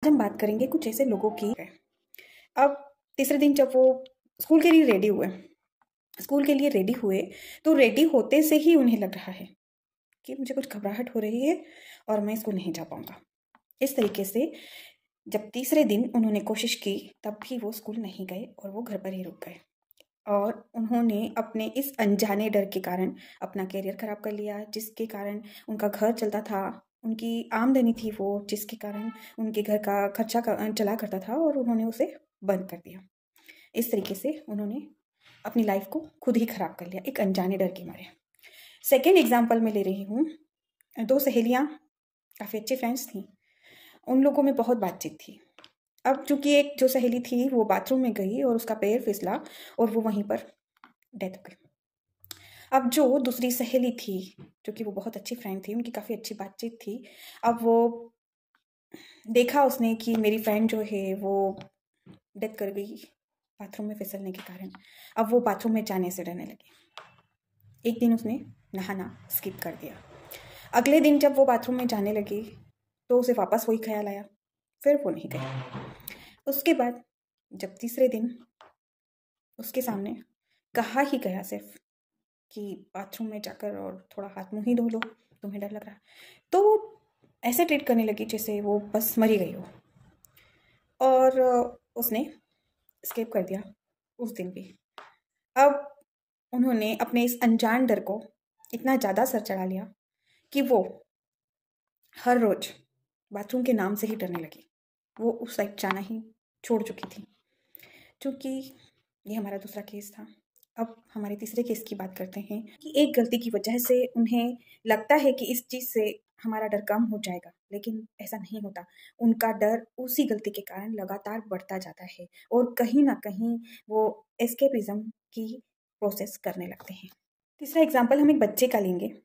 आज हम बात करेंगे कुछ ऐसे लोगों की। अब तीसरे दिन जब वो स्कूल के लिए रेडी हुए तो रेडी होते से ही उन्हें लग रहा है कि मुझे कुछ घबराहट हो रही है और मैं स्कूल नहीं जा पाऊंगा। इस तरीके से जब तीसरे दिन उन्होंने कोशिश की तब भी वो स्कूल नहीं गए और वो घर पर ही रुक गए और उन्होंने अपने इस अनजाने डर के कारण अपना करियर खराब कर लिया, जिसके कारण उनका घर चलता था, उनकी आमदनी थी वो, जिसके कारण उनके घर का खर्चा चला करता था और उन्होंने उसे बंद कर दिया। इस तरीके से उन्होंने अपनी लाइफ को खुद ही खराब कर लिया एक अनजाने डर के मारे। सेकेंड एग्जाम्पल मैं ले रही हूँ। दो सहेलियाँ काफ़ी अच्छी फ्रेंड्स थीं, उन लोगों में बहुत बातचीत थी। अब चूंकि एक जो सहेली थी वो बाथरूम में गई और उसका पैर फिसला और वो वहीं पर डेथ हो गई। अब जो दूसरी सहेली थी, जो कि वो बहुत अच्छी फ्रेंड थी, उनकी काफ़ी अच्छी बातचीत थी। अब वो देखा उसने कि मेरी फ्रेंड जो है वो डेथ कर गई बाथरूम में फिसलने के कारण। अब वो बाथरूम में जाने से डरने लगी। एक दिन उसने नहाना स्किप कर दिया। अगले दिन जब वो बाथरूम में जाने लगी तो उसे वापस वही ख्याल आया, फिर वो नहीं गई। उसके बाद जब तीसरे दिन उसके सामने कहा ही गया सिर्फ कि बाथरूम में जाकर और थोड़ा हाथ मुँह ही धो लो, तुम्हें डर लग रहा है, तो वो ऐसे ट्रीट करने लगी जैसे वो बस मरी गई हो। और उसने स्केप कर दिया उस दिन भी। अब उन्होंने अपने इस अनजान डर को इतना ज़्यादा सर चढ़ा लिया कि वो हर रोज़ बाथरूम के नाम से ही डरने लगी। वो उस साइड जाना ही छोड़ चुकी थी। चूँकि ये हमारा दूसरा केस था, अब हमारे तीसरे केस की बात करते हैं कि एक गलती की वजह से उन्हें लगता है कि इस चीज़ से हमारा डर कम हो जाएगा, लेकिन ऐसा नहीं होता। उनका डर उसी गलती के कारण लगातार बढ़ता जाता है और कहीं न कहीं वो एस्केपिज़्म की प्रोसेस करने लगते हैं। तीसरा एग्ज़ाम्पल हम एक बच्चे का लेंगे।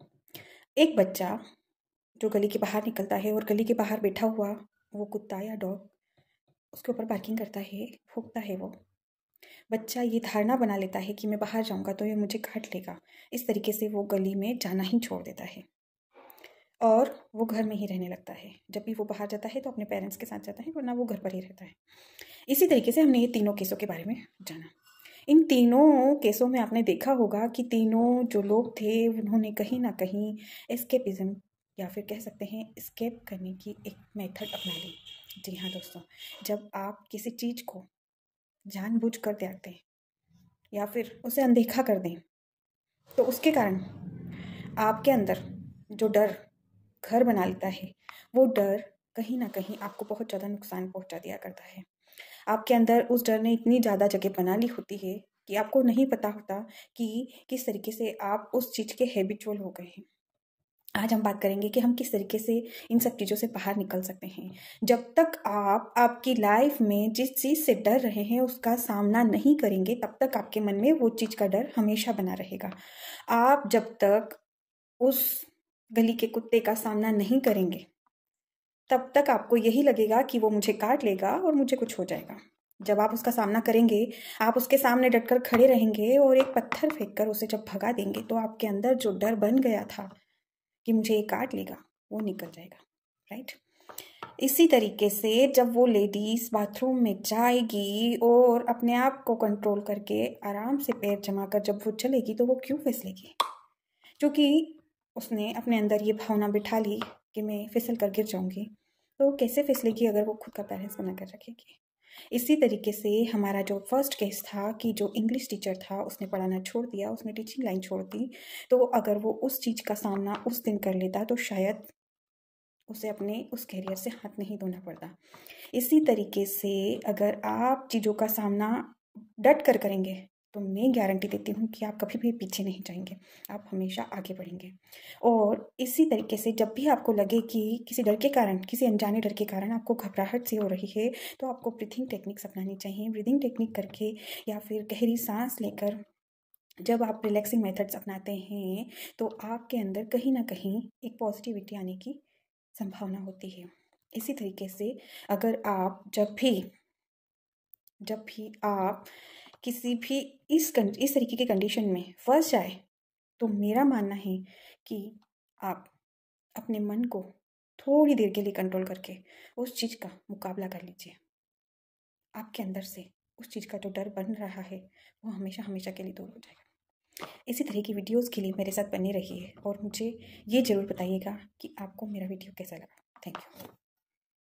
एक बच्चा जो गली के बाहर निकलता है और गली के बाहर बैठा हुआ वो कुत्ता या डॉग उसके ऊपर बार्किंग करता है, भौंकता है वो। बच्चा ये धारणा बना लेता है कि मैं बाहर जाऊँगा तो ये मुझे काट लेगा। इस तरीके से वो गली में जाना ही छोड़ देता है और वो घर में ही रहने लगता है। जब भी वो बाहर जाता है तो अपने पेरेंट्स के साथ जाता है, वरना वो घर पर ही रहता है। इसी तरीके से हमने ये तीनों केसों के बारे में जाना। इन तीनों केसों में आपने देखा होगा कि तीनों जो लोग थे उन्होंने कहीं न कहीं एस्केपिज़्म या फिर कह सकते हैं एस्केप करने की एक मेथड अपना ली। जी हाँ दोस्तों, जब आप किसी चीज़ को जानबूझकर त्यागते हैं या फिर उसे अनदेखा कर दें तो उसके कारण आपके अंदर जो डर घर बना लेता है, वो डर कहीं न कहीं आपको बहुत ज़्यादा नुकसान पहुँचा दिया करता है। आपके अंदर उस डर ने इतनी ज़्यादा जगह बना ली होती है कि आपको नहीं पता होता कि किस तरीके से आप उस चीज़ के हैबिचुअल हो गए हैं। आज हम बात करेंगे कि हम किस तरीके से इन सब चीज़ों से बाहर निकल सकते हैं। जब तक आप आपकी लाइफ में जिस चीज़ से डर रहे हैं उसका सामना नहीं करेंगे, तब तक आपके मन में वो चीज़ का डर हमेशा बना रहेगा। आप जब तक उस गली के कुत्ते का सामना नहीं करेंगे, तब तक आपको यही लगेगा कि वो मुझे काट लेगा और मुझे कुछ हो जाएगा। जब आप उसका सामना करेंगे, आप उसके सामने डटकर खड़े रहेंगे और एक पत्थर फेंककर उसे जब भगा देंगे, तो आपके अंदर जो डर बन गया था कि मुझे ये काट लेगा, वो निकल जाएगा, राइट? इसी तरीके से जब वो लेडीज़ बाथरूम में जाएगी और अपने आप को कंट्रोल करके आराम से पैर जमाकर जब वो चलेगी, तो वो क्यों फिसलेगी? क्योंकि उसने अपने अंदर ये भावना बिठा ली कि मैं फिसल कर गिर जाऊँगी। तो वो कैसे फिसलेगी अगर वो खुद का बैलेंस बना कर रखेगी? इसी तरीके से हमारा जो फर्स्ट केस था कि जो इंग्लिश टीचर था उसने पढ़ाना छोड़ दिया, उसने टीचिंग लाइन छोड़ दी। तो अगर वो उस चीज़ का सामना उस दिन कर लेता तो शायद उसे अपने उस करियर से हाथ नहीं धोना पड़ता। इसी तरीके से अगर आप चीज़ों का सामना डट कर करेंगे तो मैं गारंटी देती हूँ कि आप कभी भी पीछे नहीं जाएंगे, आप हमेशा आगे बढ़ेंगे। और इसी तरीके से जब भी आपको लगे कि किसी डर के कारण, किसी अनजाने डर के कारण आपको घबराहट सी हो रही है, तो आपको ब्रीथिंग टेक्निक्स अपनानी चाहिए। ब्रीथिंग टेक्निक करके या फिर गहरी सांस लेकर जब आप रिलैक्सिंग मेथड्स अपनाते हैं तो आपके अंदर कहीं ना कहीं एक पॉजिटिविटी आने की संभावना होती है। इसी तरीके से अगर आप जब भी आप किसी भी इस तरीके की कंडीशन में फंस जाए, तो मेरा मानना है कि आप अपने मन को थोड़ी देर के लिए कंट्रोल करके उस चीज़ का मुकाबला कर लीजिए। आपके अंदर से उस चीज़ का जो डर बन रहा है वो हमेशा हमेशा के लिए दूर हो जाएगा। इसी तरह की वीडियोज़ के लिए मेरे साथ बने रहिए और मुझे ये ज़रूर बताइएगा कि आपको मेरा वीडियो कैसा लगा। Thank you.